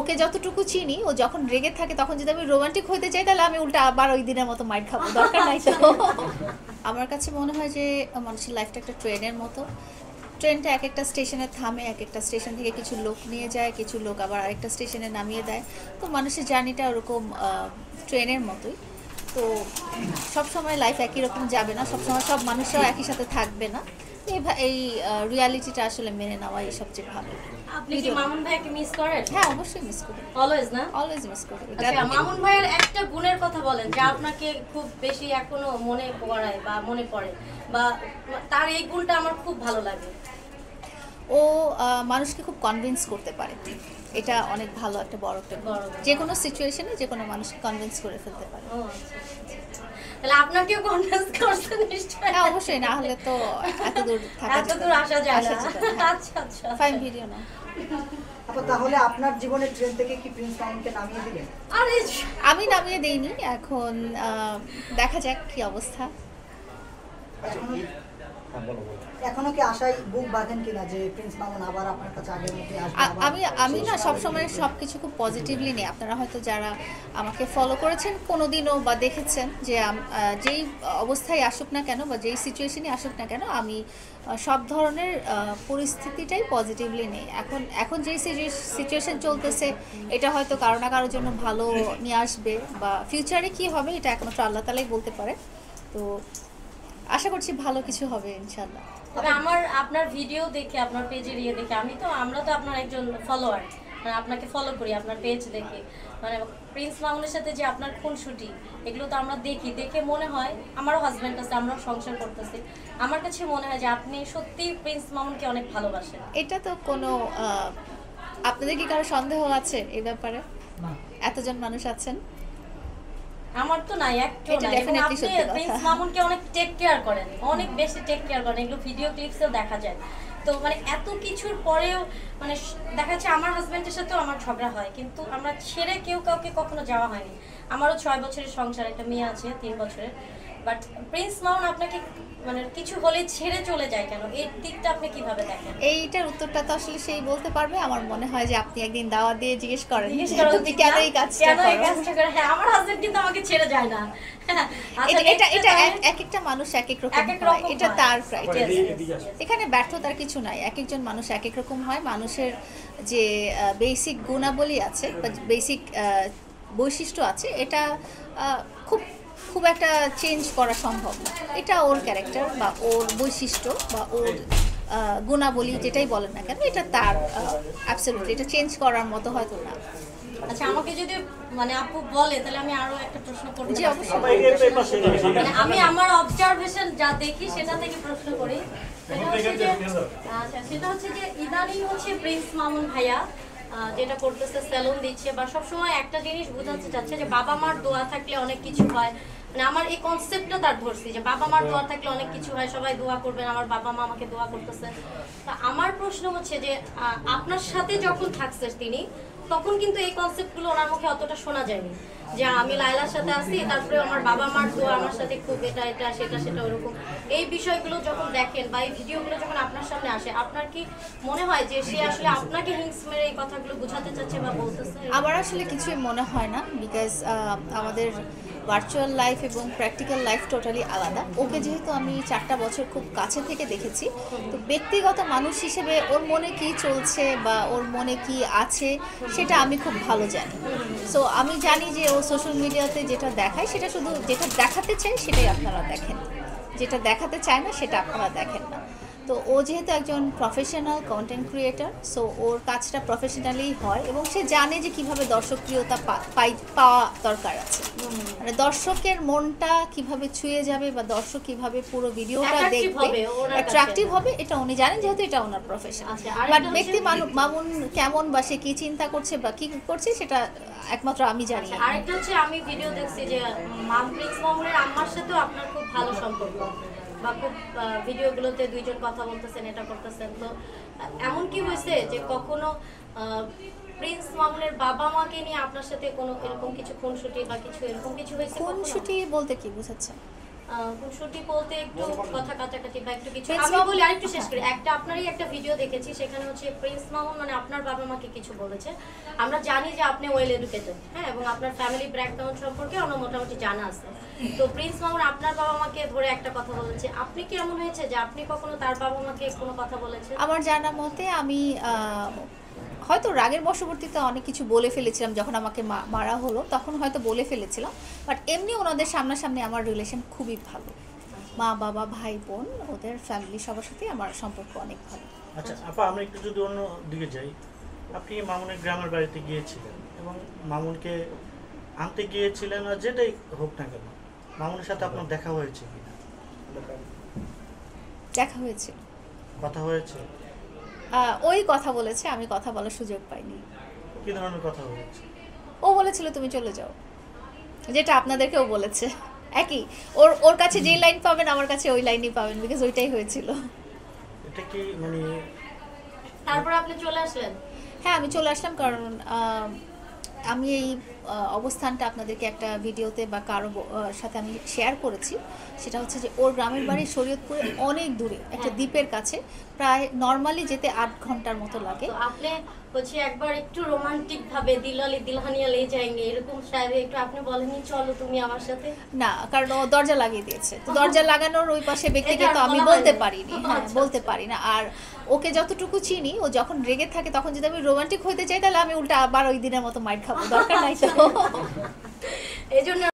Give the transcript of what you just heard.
ওকে যতটুকু চিনি ও যখন রেগে থাকে তখন যদি আমি রোমান্টিক হইতে চাই তাহলে আমি উল্টা আবার ওই দিনের মতো মাইর খাবো, দরকার নাই তো। আমার কাছে মনে হয় যে মানুষের লাইফটা একটা ট্রেনের মতো। ট্রেনটা এক একটা স্টেশনে থামে, এক একটা স্টেশন থেকে কিছু লোক নিয়ে যায়, কিছু লোক আবার আরেকটা স্টেশনে নামিয়ে দেয়। তো মানুষের জার্নিটা ওরকম ট্রেনের মতোই। তো সবসময় লাইফ একই রকম যাবে না, সবসময় সব মানুষরাও একই সাথে থাকবে না। এই রিয়ালিটিটা আসলে মেনে নেওয়াই সবচেয়ে ভালো। আপনি কি মামুন ভাইকে মিস করেন? হ্যাঁ, অবশ্যই মিস করি। অলওয়েজ না? অলওয়েজ মিস করি। আচ্ছা, মামুন ভাইয়ের একটা গুণের কথা বলেন যা আপনাকে খুব বেশি এখনো মনে পড়ায় বা মনে পড়ে, বা তার এই গুণটা আমার খুব ভালো লাগে। ও মানুষকে খুব কনভিন্স করতে পারে, এটা অনেক ভালো একটা বড় একটা গুণ। যে কোনো সিচুয়েশনে যে কোনো মানুষকে কনভিন্স করে ফেলতে পারে। তাহলে আপনাকেও কনভিন্স করছেন নিশ্চয়ই? হ্যাঁ, অবশ্যই, না হলে তো এতদূর থাকা এতদূর আসা যায় না। হ্যাঁ। আচ্ছা আচ্ছা, ফাইন ভিডিও না। আপু, তাহলে আপনার জীবনের ট্রেন থেকে কি প্রিন্স মামুনকে নামিয়ে দিলেন? আরে আমি নামিয়ে দেইনি, এখন দেখা যাক কি অবস্থা। এখনো কি আশায় বুক বাঁধেন কিনা যে প্রিন্স মামুন আবার আপনার কাছে আগের মতোই আসবে? আমি না সবসময় সব কিছু খুব পজিটিভলি নিই। আপনারা হয়তো যারা আমাকে ফলো করেছেন কোনোদিনও বা দেখেছেন যে যেই অবস্থায় আসুক না কেন বা যেই সিচুয়েশনই আসুক না কেন, আমি সব ধরনের পরিস্থিতিটাই পজিটিভলি নেই। এখন যেই সিচুয়েশন চলতেছে এটা হয়তো কারো না কারোর জন্য ভালো নিয়ে আসবে, বা ফিউচারে কি হবে এটা একমাত্র আল্লাহ তাআলাই বলতে পারে। তো আশা করছি ভালো কিছু হবে ইনশাআল্লাহ। তবে আপনার ভিডিও দেখে, আপনার পেজের দেখে, আমরা তো আপনার একজন ফলোয়ার, মানে আপনাকে ফলো করি আপনার পেজ দেখে। মানে প্রিন্স মামুনের সাথে যে আপনার খুনসুটি, এগুলো তো আমরা দেখে মনে হয়, আমারও হাজব্যান্ড আছে, আমরাও সংসার করতেছি, আমার কাছে মনে হয় যে আপনি সত্যি প্রিন্স মামুনকে অনেক ভালোবাসেন। এটা তো কোনো আপনাদের কি কারো সন্দেহ আছে এই ব্যাপারে? এতজন মানুষ আছেন, আমার তো নাই, একটু এটা নাই। এবং definitely আপনি সত্যি কথা। প্রিন্স মামুনকে অনেক টেক কেয়ার করেন, অনেক বেশি টেক কেয়ার করেন, এগুলো ভিডিও ক্লিপসেও দেখা যায়। তো মানে এত কিছুর পরেও মানে দেখা যাচ্ছে আমার হাজব্যান্ডের সাথেও আমার ঝগড়া হয়, কিন্তু আমরা ছেড়ে কেউ কাউকে কখনো যাওয়া হয়নি। আমারও 6 বছরের সংসার, একটা মেয়ে আছে 3 বছরের। বাট প্রিন্স মামুন আপনাকে মানে কিছু হলে ছেড়ে চলে যায় কেন, এই দিকটা আপনি কিভাবে দেখেন? এইটার উত্তরটা তো আসলে সেই বলতে পারবে। আমার মনে হয় যে আপনি একদিন দাওয়াত দিয়ে জিজ্ঞেস করেন তুমি কেন এই কাজটা করো। হ্যাঁ, আমার হাজবেন্ড কিন্তু আমাকে ছেড়ে যায় না। আচ্ছা, এটা এক একটা মানুষ এক এক রকম হয়, এটা তার ক্রাইটেরিয়া। এখানে ব্যর্থতার কিছু নাই, এক একজন মানুষ এক এক রকম হয়। মানুষের যে বেসিক গুণাবলী আছে বা বেসিক বৈশিষ্ট্য আছে, এটা খুব খুব একটা চেঞ্জ করা সম্ভব না। এটা ওর ক্যারেক্টার বা ওর বৈশিষ্ট্য বা ওর গুণাবলী যেটাই বলেন না কেন, এটা তার অ্যাবসলিউটলি, এটা চেঞ্জ করার মতো হয়তো না। আচ্ছা, আমাকে যদি মানে আপু বলে তাহলে আমি আরো একটা প্রশ্ন করতে জি, চাই। অবশ্যই। মানে আমি আমার অবজারভেশন যা দেখি সেটা থেকে প্রশ্ন করি। সেটা হচ্ছে যে ইদানিং হচ্ছে প্রিন্স মামুন ভাইয়া যেটা করতেছে, সেলুন দিচ্ছে, বা সবসময় একটা জিনিস বোঝাতে চাচ্ছে যে বাবা মার দোয়া থাকলে অনেক কিছু হয়। মানে আমার এই কনসেপ্টটা তার ধরছি যে বাবা মার দোয়া থাকলে অনেক কিছু হয়, সবাই দোয়া করবেন, আমার বাবা মা আমাকে দোয়া করতেছে। তা আমার প্রশ্ন হচ্ছে যে আপনার সাথে যখন থাকছে তিনি, তখন কিন্তু এই কনসেপ্টগুলো ওনার মুখে অতটা শোনা যায়নি যে আমি লায়লার সাথে আছি, তারপরে আমার বাবা মার দোয়া আমার সাথে খুব এটা সেটা ওরকম। এই বিষয়গুলো যখন দেখেন বা এই ভিডিওগুলো যখন আপনার সামনে আসে, আপনার কি মনে হয় যে সে আসলে আপনাকে হিংস মেরে এই কথাগুলো বোঝাতে চাচ্ছে বা বলতেছে? আমার আসলে কিছুই মনে হয় না, বিকজ আমাদের ভার্চুয়াল লাইফ এবং প্র্যাকটিক্যাল লাইফ টোটালি আলাদা। ওকে যেহেতু আমি 4টা বছর খুব কাছে থেকে দেখেছি, তো ব্যক্তিগত মানুষ হিসেবে ওর মনে কি চলছে বা ওর মনে কি আছে সেটা আমি খুব ভালো জানি। সো আমি জানি যে ও সোশ্যাল মিডিয়াতে যেটা দেখায় সেটা শুধু যেটা দেখাতে চায় সেটাই আপনারা দেখেন, যেটা দেখাতে চায় না সেটা আপনারা দেখেন না। তো ও যেহেতু একজন প্রফেশনাল কন্টেন্ট ক্রিয়েটার, সো ওর কাজটা প্রফেশনালি হয় এবং সে জানে যে কিভাবে দর্শকপ্রিয়তা পাওয়া দরকার আছে। মানে দর্শকের মনটা কিভাবে ছুঁয়ে যাবে বা দর্শক কিভাবে পুরো ভিডিওটা দেখবে, অ্যাট্রাকটিভ হবে, এটা উনি জানেন যেহেতু এটা ওনার প্রফেশন। বাট ব্যক্তি মামুন কেমন বা সে কি চিন্তা করছে বা কি করছে সেটা একমাত্র আমি জানি। আরেকটা হচ্ছে, আমি ভিডিও দেখছি যে প্রিন্স মামুনের আম্মার সাথেও আপনার খুব ভালো সম্পর্ক, বা খুব ভিডিওগুলোতে দুইজন কথা বলতেছেন, এটা করতেছেন। তো এমন কি হয়েছে যে কখনো প্রিন্স মামুনের বাবা মাকে নিয়ে আপনার সাথে কোনো এরকম কিছু খুনসুটি বা কিছু এরকম কিছু হয়েছে? খুনসুটি বলতে কি বোঝাচ্ছেন? খুনসুটি বলতে একটু কথা কাটাকাটি বা একটু কিছু প্রিন্স আমি মামুন- বলি আরেকটু শেষ করি একটা আপনারই একটা ভিডিও দেখেছি সেখানে হচ্ছে প্রিন্স মামুন মানে আপনার বাবা মাকে কিছু বলেছে আমরা জানি যে আপনি ওয়েল এডুকেটেড হ্যাঁ এবং আপনার ফ্যামিলি ব্যাকগ্রাউন্ড সম্পর্কে আমরা মোটামুটি জানা আছে তো প্রিন্স মামুন আপনার বাবা মাকে ধরে একটা কথা বলেছে আপনি কি এমন হয়েছে যে আপনি কখনো তার বাবা মাকে কোনো কথা বলেছেন আমার জানা মতে আমি হয়তো রাগের বশবর্তীতে অনেক কিছু বলে ফেলেছিলাম যখন আমাকে মারা হলো তখন হয়তো বলে ফেলেছিলাম বাট এমনি ওনাদের সামনাসামনি আমার রিলেশন খুবই ভালো মা বাবা ভাই বোন ওদের ফ্যামিলি সবার সাথে আমার সম্পর্ক অনেক ভালো আচ্ছা আপা আমরা একটু যদি অন্য দিকে যাই আপনি মামুনের গ্রামের বাড়িতে গিয়েছিলেন এবং মামুনকে আনতে গিয়েছিলেন আর যেটাই হোক না কেন মামুনের সাথে আপনার দেখা হয়েছে কিনা দেখা হয়েছিল কথা হয়েছে ওই কথা বলেছে আমি কথা বলার সুযোগ পাইনি কি ধরনের কথা হয়েছে ও বলেছিল তুমি চলে যাও যেটা আপনাদেরকেও বলেছে একই ওর কাছে যে লাইন পাবেন আমার কাছে ওই লাইনই পাবেন বিকজ ওইটাই হয়েছিল এটা কি মানে তারপর আপনি চলে আসলেন হ্যাঁ আমি চলে আসলাম কারণ আমি এই অবস্থানটা আপনাদেরকে একটা ভিডিওতে বা কারো সাথে আমি শেয়ার করেছি সেটা হচ্ছে যে ওর গ্রামের বাড়ি শরীয়তপুরে অনেক দূরে একটা দ্বীপের কাছে প্রায় নর্মালি যেতে 8 ঘন্টার মতো লাগে তো আপনি হচ্ছে একবার একটু রোমান্টিক ভাবে দিলালি দিলহানিয়া লে যাएंगे এরকম শায়রি একটু আপনি বলেননি চলো তুমি আমার সাথে না কারণ ও দরজা লাগিয়ে দিয়েছে তো দরজা লাগানোর ওই পাশে ব্যক্তিকে তো আমি বলা বলতে হয়নি। পারিনি হ্যাঁ আচ্ছা, বলতে পারি না আর ওকে যতটুকু চিনি ও যখন রেগে থাকে তখন যদি আমি রোমান্টিক হইতে চাই তাহলে আমি উল্টা আবার ওই দিনের মতো মাইর খাবো দরকার নাই তো এই জন্য